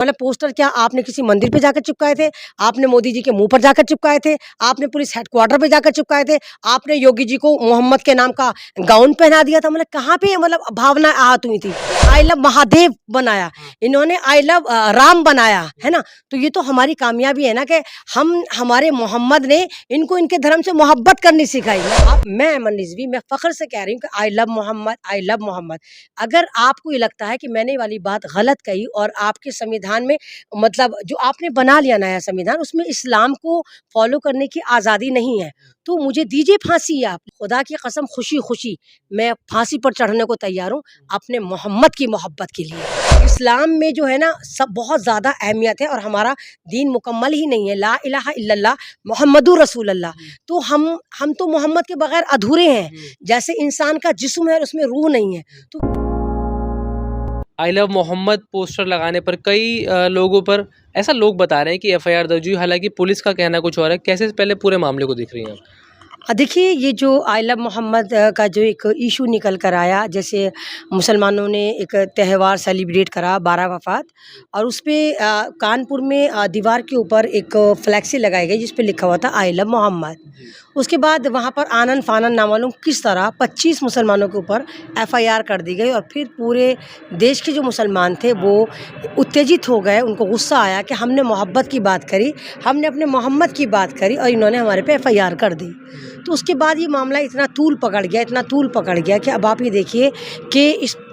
मतलब पोस्टर क्या आपने किसी मंदिर पे जाकर चिपकाए थे, आपने मोदी जी के मुंह पर जाकर चिपकाए थे, आपने पुलिस हेडक्वार्टर पे जाकर चिपकाए थे, आपने योगी जी को मोहम्मद के नाम का गाउन पहना दिया था। मतलब कहाँ पे मतलब भावना आहत हुई थी। आई लव महादेव बनाया इन्होंने, आई लव राम बनाया, है ना। तो ये तो हमारी कामयाबी है ना कि हमारे मोहम्मद ने इनको इनके धर्म से मोहब्बत करनी सिखाई। मैं अमन रिजवी मैं फ़ख्र से कह रही हूँ कि I love Mohammed, I love Mohammed. अगर आपको ये लगता है कि मैंने ये वाली बात गलत कही और आपके संविधान में मतलब जो आपने बना लिया नया संविधान, उसमें इस्लाम को फॉलो करने की आज़ादी नहीं है, तो मुझे दीजिए फांसी। आप खुदा की कसम खुशी खुशी मैं फांसी पर चढ़ने को तैयार हूँ अपने मोहम्मद की मोहब्बत के लिए। इस्लाम में जो है ना सब बहुत ज़्यादा अहमियत है और हमारा दीन मुकम्मल ही नहीं है। ला इलाहा इल्लल्लाह मोहम्मदुर रसूलुल्लाह। तो हम तो मोहम्मद के बगैर अधूरे हैं। जैसे इंसान का जिस्म है उसमें रूह नहीं है। तो आई लव मोहम्मद पोस्टर लगाने पर कई लोगों पर ऐसा लोग बता रहे हैं कि एफआईआर दर्ज हुई, हालांकि पुलिस का कहना कुछ और है। कैसे पहले पूरे मामले को देख रही हैं आप? देखिए ये जो आई लव मोहम्मद का जो एक इशू निकल कर आया, जैसे मुसलमानों ने एक त्यौहार सेलिब्रेट करा 12 वफ़ात, और उस पे कानपुर में दीवार के ऊपर एक फ्लैक्सी लगाई गई जिस पे लिखा हुआ था आई लव मोहम्मद। उसके बाद वहाँ पर आनन फानन नामालूम किस तरह 25 मुसलमानों के ऊपर एफआईआर कर दी गई और फिर पूरे देश के जो मुसलमान थे वो उत्तेजित हो गए। उनको गुस्सा आया कि हमने मोहब्बत की बात करी, हमने अपने मोहम्मद की बात करी और इन्होंने हमारे पे एफआईआर कर दी। तो उसके बाद ये मामला इतना तूल पकड़ गया कि अब आप ये देखिए कि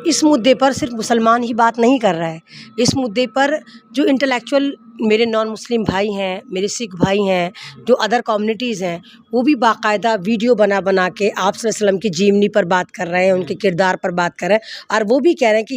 इस मुद्दे पर सिर्फ मुसलमान ही बात नहीं कर रहा है। इस मुद्दे पर जो इंटेलेक्चुअल मेरे नॉन मुस्लिम भाई हैं, मेरे सिख भाई हैं, जो अदर कम्युनिटीज़ हैं, वो भी बाकायदा वीडियो बना बना के आप सल्लल्लाहु अलैहि वसल्लम की जीवनी पर बात कर रहे हैं, उनके किरदार पर बात कर रहे हैं। और वो भी कह रहे हैं कि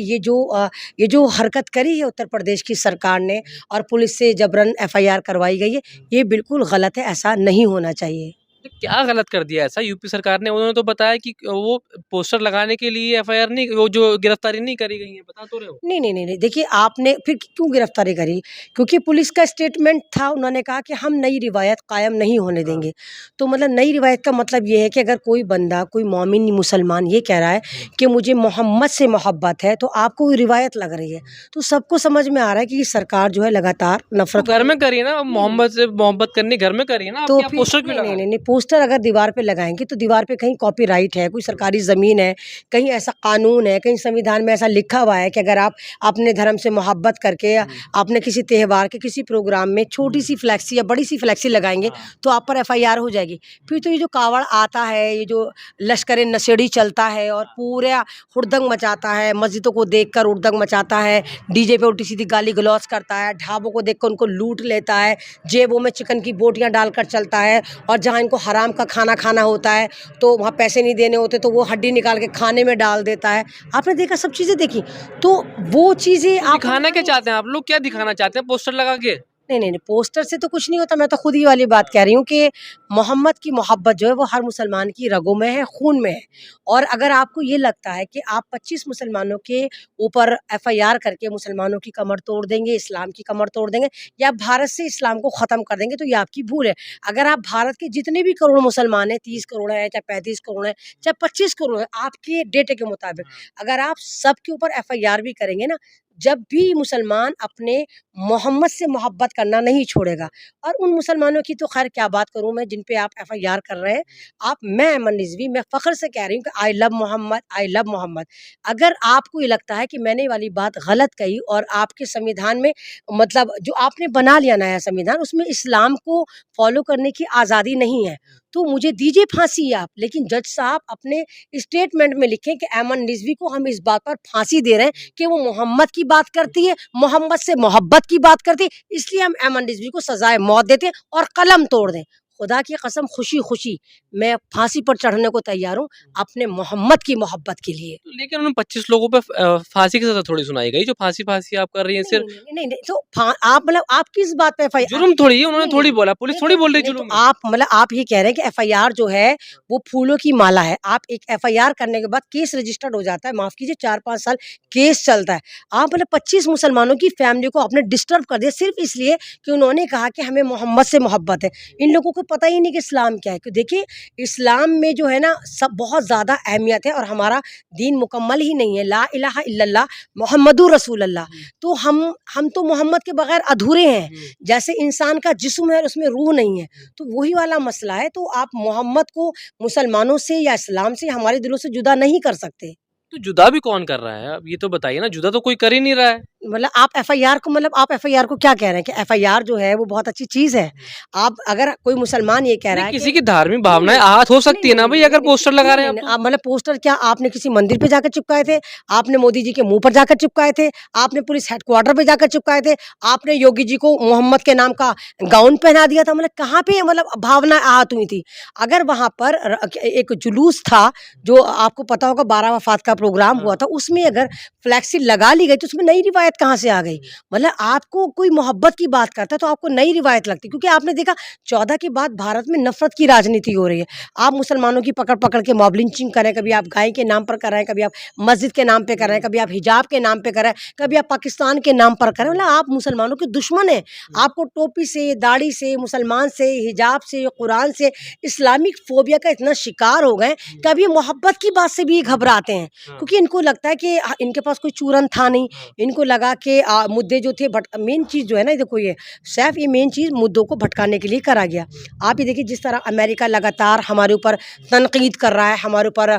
ये जो हरकत करी है उत्तर प्रदेश की सरकार ने और पुलिस से जबरन एफआईआर करवाई गई है, ये बिल्कुल गलत है, ऐसा नहीं होना चाहिए। तो क्या गलत कर दिया ऐसा यूपी सरकार ने? उन्होंने तो बताया कि वो पोस्टर लगाने के लिए एफआईआर नहीं, वो जो गिरफ्तारी नहीं करी गई है, बता तो रहे हो। नहीं, देखिए आपने फिर क्यों गिरफ्तारी करी? क्योंकि पुलिस का स्टेटमेंट था, उन्होंने कहा कि हम नई रिवायत कायम नहीं होने देंगे। तो मतलब नई रिवायत का मतलब ये है कि अगर कोई बंदा, कोई मोमिन मुसलमान ये कह रहा है कि मुझे मोहम्मद से मोहब्बत है, तो आपको रिवायत लग रही है। तो सबको समझ में आ रहा है कि ये सरकार जो है लगातार तो नफरत घर में करिए ना, मोहम्मद से मोहब्बत करनी घर में करिए ना, तो आप क्या फिर पोस्टर क्यों लगा? नहीं, पोस्टर अगर दीवार पे लगाएंगे तो दीवार पे कहीं कॉपीराइट है, कोई सरकारी ज़मीन है, कहीं ऐसा कानून है, कहीं संविधान में ऐसा लिखा हुआ है कि अगर आप अपने धर्म से मोहब्बत करके आपने किसी त्यौहार के किसी प्रोग्राम में छोटी सी फ्लैक्सी या बड़ी सी फ्लैक्सी लगाएंगे तो आप पर एफआईआर हो जाएगी। फिर तो ये जो कावड़ आता है, ये जो लश्कर नशेड़ी चलता है और पूरा हुड़दंग मचाता है, मस्जिदों को देखकर हुड़दंग मचाता है, डीजे पे उल्टी सीधी गाली गलौज करता है, ढाबों को देखकर उनको लूट लेता है, जेबों में चिकन की बोटियां डालकर चलता है, और जहां इनको हराम का खाना खाना होता है तो वहाँ पैसे नहीं देने होते तो वो हड्डी निकाल के खाने में डाल देता है। आपने देखा, सब चीज़ें देखी। तो वो चीज़ें आप दिखाना क्या चाहते हैं आप लोग? क्या दिखाना चाहते हैं पोस्टर लगा के? नहीं, पोस्टर से तो कुछ नहीं होता। मैं तो खुद ही वाली बात कह रही हूँ कि मोहम्मद की मोहब्बत जो है वो हर मुसलमान की रगों में है, खून में है। और अगर आपको ये लगता है कि आप 25 मुसलमानों के ऊपर एफआईआर करके मुसलमानों की कमर तोड़ देंगे, इस्लाम की कमर तोड़ देंगे या भारत से इस्लाम को ख़त्म कर देंगे, तो ये आपकी भूल है। अगर आप भारत के जितने भी करोड़ मुसलमान हैं, 30 करोड़ हैं, चाहे 35 करोड़ हैं, चाहे 25 करोड़ हैं, आपके डेटे के मुताबिक अगर आप सबके ऊपर एफआईआर भी करेंगे ना, जब भी मुसलमान अपने मोहम्मद से मोहब्बत करना नहीं छोड़ेगा। और उन मुसलमानों की तो खैर क्या बात करूँ मैं जिन पे आप एफआईआर कर रहे हैं। मैं अमन रिजवी मैं फ़ख्र से कह रही हूँ कि I love Mohammed, I love Mohammed. अगर आपको ये लगता है कि मैंने ये वाली बात गलत कही और आपके संविधान में मतलब जो आपने बना लिया नया संविधान, उसमें इस्लाम को फॉलो करने की आज़ादी नहीं है, तो मुझे दीजिए फांसी आप। लेकिन जज साहब अपने स्टेटमेंट में लिखें कि अमन रिजवी को हम इस बात पर फांसी दे रहे हैं कि वो मोहम्मद की बात करती है, मोहम्मद से मोहब्बत की बात करती है, इसलिए हम अमन रिजवी को सजाए मौत देते हैं और कलम तोड़ दें। खुदा की कसम खुशी खुशी मैं फांसी पर चढ़ने को तैयार हूँ अपने मोहम्मद की मोहब्बत के लिए। तो लेकिन उन 25 लोगों पे फांसी की सजा थोड़ी सुनाई गई, जो फांसी आप कर रही हैं सिर्फ। नहीं, तो आप मतलब आप किस बात पे एफआईआर? जुर्म थोड़ी है, उन्होंने थोड़ी बोला, पुलिस थोड़ी बोल रही तो जुर्म है। आप मतलब आप ये कह रहे हैं कि एफआईआर जो है वो फूलों की माला है। आप एक एफआईआर करने के बाद केस रजिस्टर्ड हो जाता है, माफ कीजिए 4-5 साल केस चलता है। आप मतलब 25 मुसलमानों की फैमिली को आपने डिस्टर्ब कर दिया सिर्फ इसलिए कि उन्होंने कहा कि हमें मोहम्मद से मोहब्बत है। इन लोगों को पता ही नहीं कि इस्लाम क्या है। क्यों देखिए, इस्लाम में जो है ना सब बहुत ज़्यादा अहमियत है और हमारा दीन मुकम्मल ही नहीं है। ला इलाहा इल्लल्लाह मोहम्मदुर रसूलुल्लाह। तो हम तो मोहम्मद के बगैर अधूरे हैं। जैसे इंसान का जिस्म है उसमें रूह नहीं है, तो वही वाला मसला है। तो आप मोहम्मद को मुसलमानों से या इस्लाम से हमारे दिलों से जुदा नहीं कर सकते। तो जुदा भी कौन कर रहा है? अब ये तो बताइए ना, जुदा तो कोई कर ही नहीं रहा है। मतलब आप एफआईआर को, मतलब आप एफआईआर को क्या कह रहे हैं कि एफआईआर जो है वो बहुत अच्छी चीज़ है। आप अगर कोई मुसलमान ये कह रहा नहीं, है किसी कि की धार्मिक नहीं, भावनाएं नहीं, आहत हो नहीं, सकती है नहीं, ना नहीं, भाई, नहीं, अगर नहीं, पोस्टर लगा नहीं, रहे हैं नहीं, आप नहीं, तो। आप मतलब पोस्टर क्या आपने किसी मंदिर पे जाकर चिपकाए थे? आपने मोदी जी के मुँह पर जाकर चिपकाए थे? आपने पुलिस हेडक्वार्टर पे जाकर चिपकाए थे? आपने योगी जी को मोहम्मद के नाम का गाउन पहना दिया था? मतलब कहाँ पे मतलब भावनाएँ आहत हुई थी? अगर वहाँ पर एक जुलूस था, जो आपको पता होगा 12 वफ़ात का प्रोग्राम हुआ था, उसमें अगर फ्लेक्सी लगा ली गई तो उसमें नई रिवायत कहाँ से आ गई? मतलब आपको कोई मोहब्बत की बात करता है तो आपको नई रिवायत लगती है, क्योंकि आपने देखा 14 के बाद भारत में नफरत की राजनीति हो रही है। आप मुसलमानों की पकड़ पकड़ के मॉब लिंचिंग कर रहे हैं, कभी आप गाय के नाम पर कर रहे हैं, कभी आप मस्जिद के नाम पे कर रहे हैं, कभी आप हिजाब के नाम पे कर रहे हैं, कभी आप पाकिस्तान के नाम पर कर रहे हैं। मतलब आप मुसलमानों के दुश्मन हैं। आपको टोपी से, दाढ़ी से, मुसलमान से, हिजाब से, कुरान से, इस्लामिक फोबिया का इतना शिकार हो गए, कभी मोहब्बत की बात से भी ये घबराते हैं, क्योंकि इनको लगता है कि इनके पास कोई चूरन था नहीं। इनको लगा कि मुद्दे जो थे मेन चीज़ जो है ना, देखो ये सैफ, ये मेन चीज़ मुद्दों को भटकाने के लिए करा गया। आप ये देखिए जिस तरह अमेरिका लगातार हमारे ऊपर तनकीद कर रहा है, हमारे ऊपर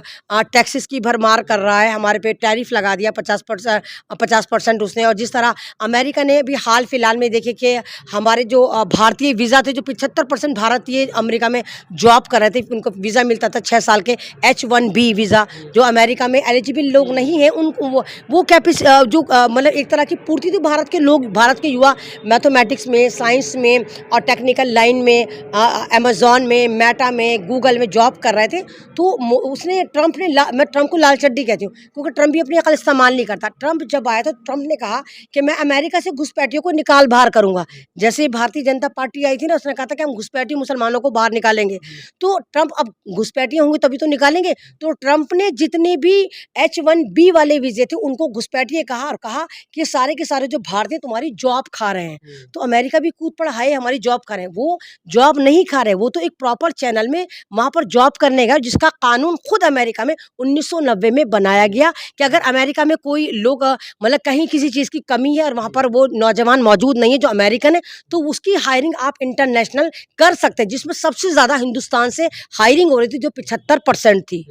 टैक्सेस की भरमार कर रहा है, हमारे पे टैरिफ लगा दिया 50% उसने। और जिस तरह अमेरिका ने भी हाल फिलहाल में देखे कि हमारे जो भारतीय वीज़ा थे, जो 75% भारतीय अमेरिका में जॉब कर रहे थे, उनको वीज़ा मिलता था 6 साल के H1B वीज़ा, जो अमेरिका में एलिजिबल लोग नहीं हैं उनको वो जो मतलब एक तरह की पूर्ति थी। भारत के लोग, भारत के युवा मैथमेटिक्स में, साइंस में और टेक्निकल लाइन में, अमेज़न में, मेटा में, गूगल में जॉब कर रहे थे। तो उसने ट्रंप ने मैं ट्रंप को लाल चड्डी कहती हूँ, क्योंकि ट्रंप भी अपनी अकल इस्तेमाल नहीं करता। ट्रंप जब आया तो ट्रंप ने कहा कि मैं अमेरिका से घुसपैठियों को निकाल बाहर करूँगा। जैसे भारतीय जनता पार्टी आई थी ना, उसने कहा था कि हम घुसपैठी मुसलमानों को बाहर निकालेंगे। तो ट्रंप, अब घुसपैठियाँ होंगी तभी तो निकालेंगे। तो ट्रंप ने जितने भी H1B वाले वीज़े थे उनको घुसपैठिए कहा, और कहा कि सारे के सारे जो भारतीय तुम्हारी जॉब खा रहे हैं। तो अमेरिका भी कूद पड़ा, हाय हमारी जॉब खा रहे हैं। वो जॉब नहीं खा रहे, वो तो एक प्रॉपर चैनल में वहाँ पर जॉब करने गए, जिसका कानून खुद अमेरिका में 1990 में बनाया गया कि अगर अमेरिका में कोई लोग मतलब कहीं किसी चीज़ की कमी है और वहाँ पर वो नौजवान मौजूद नहीं है जो अमेरिकन है, तो उसकी हायरिंग आप इंटरनेशनल कर सकते हैं, जिसमें सबसे ज़्यादा हिंदुस्तान से हायरिंग हो रही थी, जो 75% थी।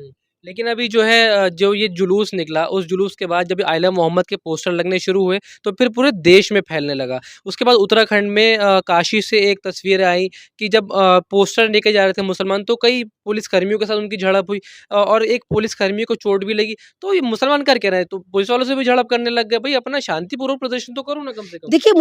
लेकिन अभी जो है जो ये जुलूस निकला, उस जुलूस के बाद जब आई लव मोहम्मद के पोस्टर लगने शुरू हुए तो फिर पूरे देश में फैलने लगा। उसके बाद उत्तराखंड में काशी से एक तस्वीर आई कि जब पोस्टर लेके जा रहे थे मुसलमान, तो कई पुलिसकर्मियों के साथ उनकी झड़प हुई और एक पुलिसकर्मी को चोट भी लगी। तो ये मुसलमान कर क्या रहे हैं? तो पुलिस वालों से भी झड़प करने लग गए। भाई अपना शांतिपूर्वक प्रदर्शन तो करो ना कम से कम। देखिए,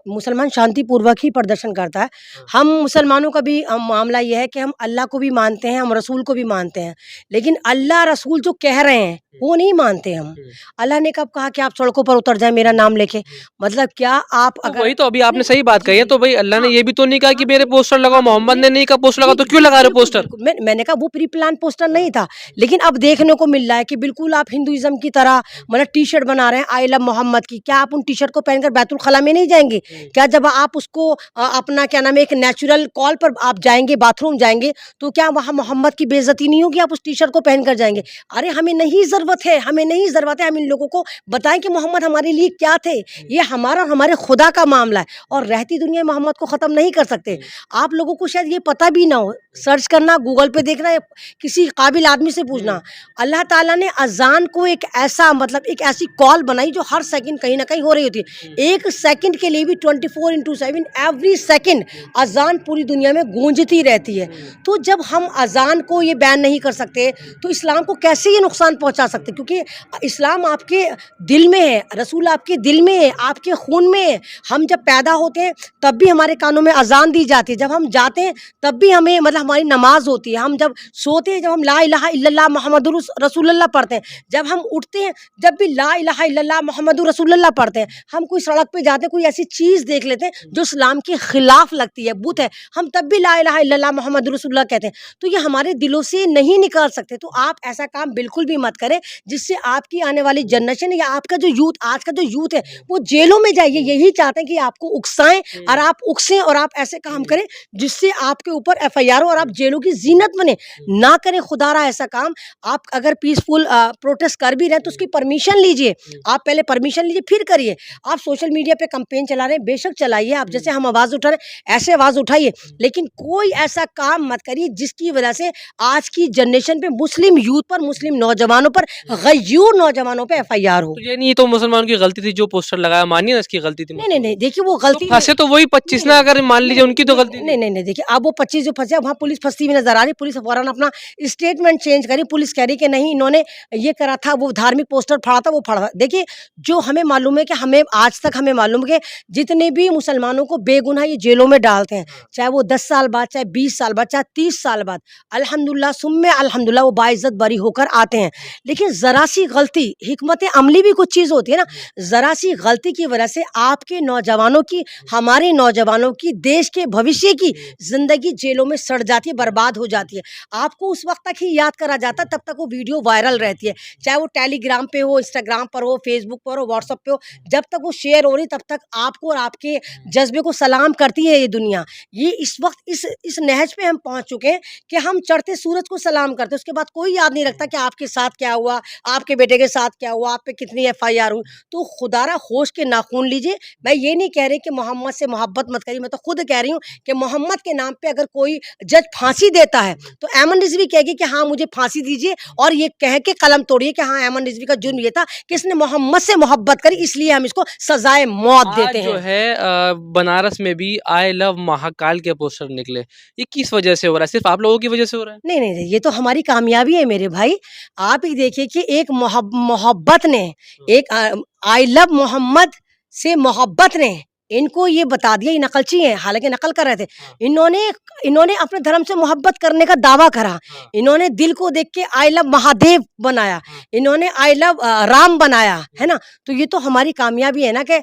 मुसलमान शांतिपूर्वक ही प्रदर्शन करता है। हम मुसलमानों का भी मामला ये है कि हम अल्लाह को भी मानते हैं, हम रसूल को भी मानते हैं, लेकिन अल्लाह रसूल जो कह रहे हैं वो नहीं मानते हम। अल्लाह ने कब कहा कि आप सड़कों पर उतर जाएं मेरा नाम लेके? मतलब क्या आप तो अगर वही तो अभी आपने सही बात जी, कही है। जी, तो भाई अल्लाह ने हाँ, ये भी तो नहीं कहा कि हाँ, मेरे पोस्टर लगाओ, मोहम्मद ने नहीं कहा पोस्टर लगाओ, तो जी, क्यों जी, लगा रहे हो बिल्कुल, पोस्टर? बिल्कुल। मैंने कहा वो प्री प्लान पोस्टर नहीं था, लेकिन अब देखने को मिल रहा है कि बिल्कुल आप हिंदुइज़्म की तरह मतलब टी-शर्ट बना रहे हैं आई लव मोहम्मद की। क्या आप उन टी-शर्ट को पहनकर बैतुल खला में नहीं जाएँगे? क्या जब आप उसको अपना क्या नाम है एक नेचुरल कॉल पर आप जाएँगे, बाथरूम जाएँगे, तो क्या वहाँ मोहम्मद की बेइज़्ज़ती नहीं होगी? आप उस टी-शर्ट को पहनकर जाएँगे। अरे हमें नहीं ज़रूरत है, हमें नहीं ज़रूरत है। हम इन लोगों को बताएँ कि मोहम्मद हमारे लिए क्या थे। ये हमारा और हमारे खुदा का मामला है, और रहती दुनिया में मोहम्मद को ख़त्म नहीं कर सकते। आप लोगों को शायद ये पता भी ना हो, सर्च करना, गूगल पे देखना या किसी काबिल आदमी से पूछना। अल्लाह ताला ने अज़ान को एक ऐसा मतलब एक ऐसी कॉल बनाई जो हर सेकंड कहीं न कहीं हो रही होती है। 1 सेकंड के लिए भी 24/7 एवरी सेकंड अज़ान पूरी दुनिया में गूंजती रहती है। तो जब हम अज़ान को ये बैन नहीं कर सकते, तो इस्लाम को कैसे ये नुकसान पहुँचा सकते? क्योंकि इस्लाम आपके दिल में है, रसूल आपके दिल में है, आपके खून में है। हम जब पैदा होते हैं तब भी हमारे कानों में अज़ान दी जाती है, जब हम जाते हैं तब भी हमें मतलब हमारी नमाज़ होती है, हम जब सोते हैं जब हम ला इलाहा इल्लल्लाह मुहम्मदुर रसूलुल्लाह पढ़ते हैं, जब हम उठते हैं जब भी ला इलाहा इल्लल्लाह मुहम्मदुर रसूलुल्लाह पढ़ते हैं। हम कोई सड़क पे जाते हैं, कोई ऐसी चीज़ देख लेते हैं जो इस्लाम के खिलाफ लगती है, बुत है, हम तब भी ला इलाहा इल्लल्लाह मुहम्मदुर रसूलुल्लाह कहते हैं। तो ये हमारे दिलों से नहीं निकाल सकते। तो आप ऐसा काम बिल्कुल भी मत करें जिससे आपकी आने वाली जनरेशन या आपका जो यूथ, आज का जो यूथ है, वो जेलों में जाइए। यही चाहते हैं कि आपको उकसाएं और आप उकसें और आप ऐसे काम करें जिससे आपके ऊपर एफआईआर हो और आप जेलों की जीनत बने। ना करें खुदारा ऐसा काम। आप अगर पीसफुल प्रोटेस्ट कर भी रहे हैं तो उसकी परमिशन लीजिए। आप पहले परमिशन लीजिए फिर करिए। आप सोशल मीडिया पे कैंपेन चला रहे हैं, बेशक चलाइए। आप जैसे हम आवाज उठा रहे हैं ऐसे आवाज उठाइए, लेकिन कोई ऐसा काम मत करिए जिसकी वजह से आज की जनरेशन पे, मुस्लिम यूथ पर, मुस्लिम नौजवानों पर, गयूर नौजवानों पे एफआईआर हो। तो ये नहीं, तो मुसलमानों की गलती थी जो पोस्टर लगाया, मानिए ना इसकी गलती थी। नहीं, देखिए वो तो गलती फंसे तो वही 25 ना, अगर मान लीजिए उनकी तो गलती थी। नहीं, देखिए अब वो 25 जो फंसे, वहाँ पुलिस फंसती हुई नजर आ रही। पुलिस फौरन अपना स्टेटमेंट चेंज करी। पुलिस कह रही कि नहीं, इन्होंने ये करा था, वो धार्मिक पोस्टर फाड़ा था, वो फाड़ा। देखिए जो हमें मालूम है कि हमें आज तक हमें मालूम है कि जितने भी मुसलमानों को बेगुनाह ये जेलों में डालते हैं, चाहे वो 10 साल बाद, चाहे 20 साल बाद, चाहे 30 साल बाद, अल्हम्दुलिल्लाह सुम्मे अल्हम्दुलिल्लाह वो बाइज्जत बरी होकर आते हैं। लेकिन जरा सी गलती, हिकमत अमली भी कुछ चीज़ होती है ना, जरा सी गलती की वजह से आपके नौजवानों की, हमारे नौजवानों की, देश के भविष्य की जिंदगी जेलों में सड़ जाती है, बर्बाद हो जाती है। आपको उस वक्त तक ही याद करा जाता है, तब तक वो वीडियो वायरल रहती है, चाहे वो टेलीग्राम पे हो, इंस्टाग्राम पर हो, फेसबुक पर हो, व्हाट्सएप पे हो। जब तक वो शेयर हो रही तब तक आपको और आपके जज्बे को सलाम करती है ये दुनिया। ये इस वक्त इस नहज पे हम पहुंच चुके हैं कि हम चढ़ते सूरज को सलाम करते हैं, उसके बाद कोई याद नहीं रखता कि आपके साथ क्या हुआ, आपके बेटे के साथ क्या हुआ, आप पे कितनी एफआईआर हुई। तो खुदारा होश के नाखून लीजिए। मैं ये नहीं कह रही कि मोहम्मद से मोहब्बत मत करिए, मैं तो खुद कह रही हूँ कि मोहम्मद के नाम पे अगर कोई जज फांसी देता है तो ऐमन रिजवी कहेगी कि हाँ मुझे फांसी दीजिए, और ये कह के कलम तोड़िए कि हाँ ऐमन रिजवी का जुर्म ये था कि इसने मोहम्मद से मोहब्बत करी, इसलिए हम इसको सजाए मौत देते आज जो हैं। है बनारस में भी आई लव महाकाल के पोस्टर निकले, ये किस वजह से हो रहा है? सिर्फ आप लोगों की वजह से हो रहा है? नहीं, ये तो हमारी कामयाबी है मेरे भाई। आप ही देखिए कि एक मोहब्बत ने, एक आई लव मोहम्मद से मोहब्बत ने इनको ये बता दिया, ये नकलची हैं, हालांकि नकल कर रहे थे। इन्होंने अपने धर्म से मोहब्बत करने का दावा करा। इन्होंने दिल को देख के आई लव महादेव बनाया, इन्होंने आई लव राम बनाया, है ना। तो ये तो हमारी कामयाबी है ना कि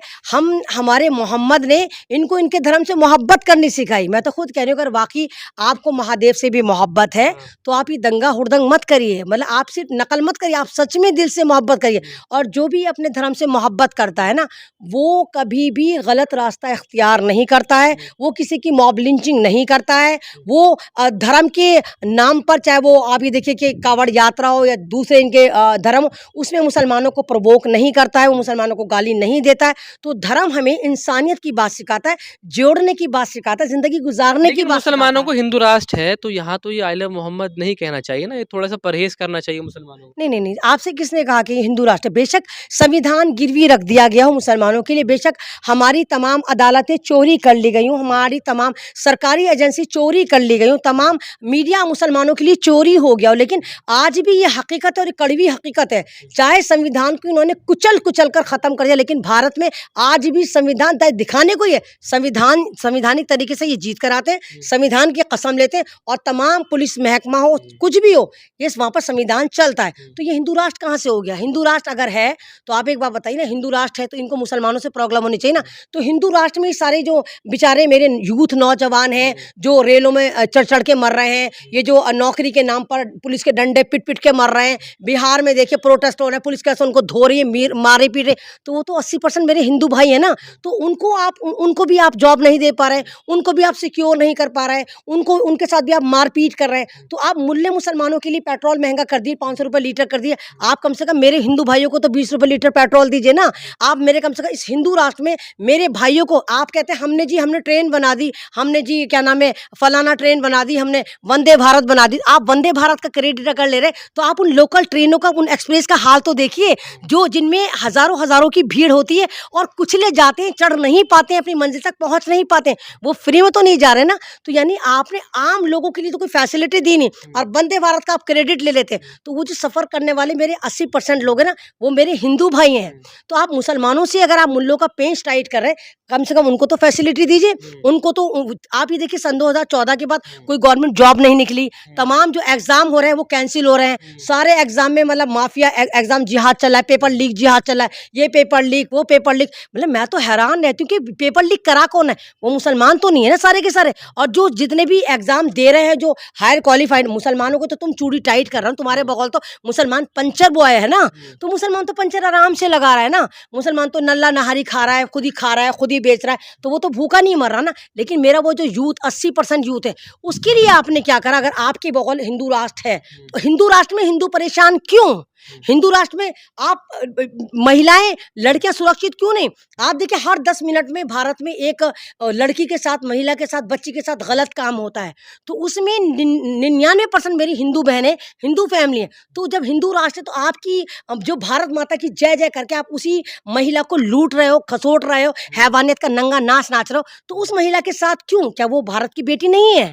हमारे मोहम्मद ने इनको इनके धर्म से मोहब्बत करनी सिखाई। मैं तो खुद कह रही हूँ, अगर वाकई आपको महादेव से भी मोहब्बत है तो आप ये दंगा हुड़दंग मत करिए, मतलब आप सिर्फ नकल मत करिए, आप सच में दिल से मोहब्बत करिए। और जो भी अपने धर्म से मोहब्बत करता है ना, वो कभी भी गलत रास्ता इख्तियार नहीं करता है, वो किसी की मॉब लिंचिंग नहीं करता है। वो धर्म के नाम पर, चाहे वो आप ये देखिए कि कावड़ यात्रा हो या दूसरे इनके धर्म, उसमें मुसलमानों को प्रवोक नहीं करता है, वो मुसलमानों को गाली नहीं देता है। तो धर्म हमें इंसानियत की बात सिखाता है, जोड़ने की बात सिखाता है, जिंदगी गुजारने की बात। मुसलमानों को हिंदू राष्ट्र है तो यहाँ तो ये आई लव मोहम्मद नहीं कहना चाहिए ना, ये थोड़ा सा परहेज करना चाहिए मुसलमानों को। नहीं, आपसे किसने कहा कि हिंदू राष्ट्र? बेशक संविधान गिरवी रख दिया गया हो मुसलमानों के लिए, बेशक हमारी तमाम अदालतें चोरी कर ली गई हूँ, हमारी तमाम सरकारी एजेंसी चोरी कर ली गई हूँ, तमाम मीडिया मुसलमानों के लिए चोरी हो गया हो, लेकिन आज भी ये हकीकत और कड़वी हकीकत है। चाहे संविधान को इन्होंने कुचल कर ख़त्म कर दिया, लेकिन भारत में आज भी संविधान दिखाने को ही है। संविधानिक तरीके से ये जीत कर आते हैं, संविधान की कसम लेते हैं, और तमाम पुलिस महकमा हो, कुछ भी हो, ये वहाँ पर संविधान चलता है। तो ये हिंदू राष्ट्र कहाँ से हो गया? हिंदू राष्ट्र अगर है तो आप एक बात बताइए ना, हिंदू राष्ट्र है तो इनको मुसलमानों से प्रॉब्लम होनी चाहिए ना। तो हिंदू राष्ट्र में सारे जो बेचारे मेरे यूथ नौजवान हैं जो रेलों में चढ़ के मर रहे हैं, ये जो नौकरी के नाम पर पुलिस के डंडे पिट के मर रहे हैं, बिहार में देखिए प्रोटेस्ट हो रहे हैं, पुलिस कैसे उनको धो रही है, मारे पीट रहे, तो वो तो 80% मेरे हिंदू भाई है ना। तो उनको भी आप जॉब नहीं दे पा रहे, उनको भी आप सिक्योर नहीं कर पा रहे, उनके साथ भी आप मारपीट कर रहे हैं। तो आप मुल्ले मुसलमानों के लिए पेट्रोल महंगा कर दिए, 500 रुपये लीटर कर दिए। आप कम से कम मेरे हिंदू भाइयों को तो 20 रुपये लीटर पेट्रोल दीजिए ना। आप मेरे कम से कम इस हिंदू राष्ट्र में मेरे भाइयों को, आप कहते हैं हमने ट्रेन बना दी, हमने जी क्या नाम है फलाना ट्रेन बना दी, हमने वंदे भारत बना दी। आप वंदे भारत का क्रेडिट अगर ले रहे तो आप उन लोकल ट्रेनों का, उन एक्सप्रेस का हाल तो देखिए, जिनमें हजारों की भीड़ होती है और कुचले जाते हैं, चढ़ नहीं पाते हैं, अपनी मंजिल तक पहुंच नहीं पाते हैं, वो फ्री में तो नहीं जा रहे ना। तो यानी आपने आम लोगों के लिए तो कोई फैसिलिटी दी नहीं, और वंदे भारत का आप क्रेडिट ले लेते हैं। तो वो जो सफ़र करने वाले मेरे 80% लोग हैं ना, वो मेरे हिंदू भाई हैं। तो आप मुसलमानों से अगर आप मुल्लों का पेंच टाइट कर रहे हैं, कम से कम उनको तो फैसिलिटी दीजिए। उनको तो आप ये देखिए सन 2014 के बाद कोई गवर्नमेंट जॉब नहीं निकली, तमाम जो एग्जाम हो रहे हैं वो कैंसिल हो रहे हैं, सारे एग्जाम में मतलब माफिया एग्जाम जिहाद चला है, पेपर लीक जिहाद चला है, ये पेपर लीक वो पेपर लीक। मतलब मैं तो हैरान रहती हूँ कि पेपर लीक करा कौन है, वो मुसलमान तो नहीं है ना सारे के सारे। और जो जितने भी एग्जाम दे रहे हैं जो हायर क्वालिफाइड मुसलमानों को, तो तुम चूड़ी टाइट कर रहे हो, तुम्हारे बगल तो मुसलमान पंचर बॉय है ना, तो मुसलमान तो पंचर आराम से लगा रहा है ना, मुसलमान तो नल्ला नहारी खा रहा है, खुद ही खा रहा है, खुद ही बेच रहा है, तो वो तो भूखा नहीं मर रहा ना। लेकिन मेरा वो जो यूथ 80% यूथ है, उसके लिए आपने क्या करा? अगर आपके बगल हिंदू राष्ट्र है, तो हिंदू राष्ट्र में हिंदू परेशान क्यों? हिंदू राष्ट्र में आप महिलाएं लड़कियां सुरक्षित क्यों नहीं? आप देखिए हर 10 मिनट में भारत में एक लड़की के साथ, महिला के साथ, बच्ची के साथ गलत काम होता है। तो उसमें 99% मेरी हिंदू बहनें, हिंदू फैमिली है। तो जब हिंदू राष्ट्र है तो आपकी जो भारत माता की जय जय करके आप उसी महिला को लूट रहे हो, खसोट रहे हो, हैवानियत का नंगा नाच नाच रहे हो, तो उस महिला के साथ क्यों? क्या वो भारत की बेटी नहीं है?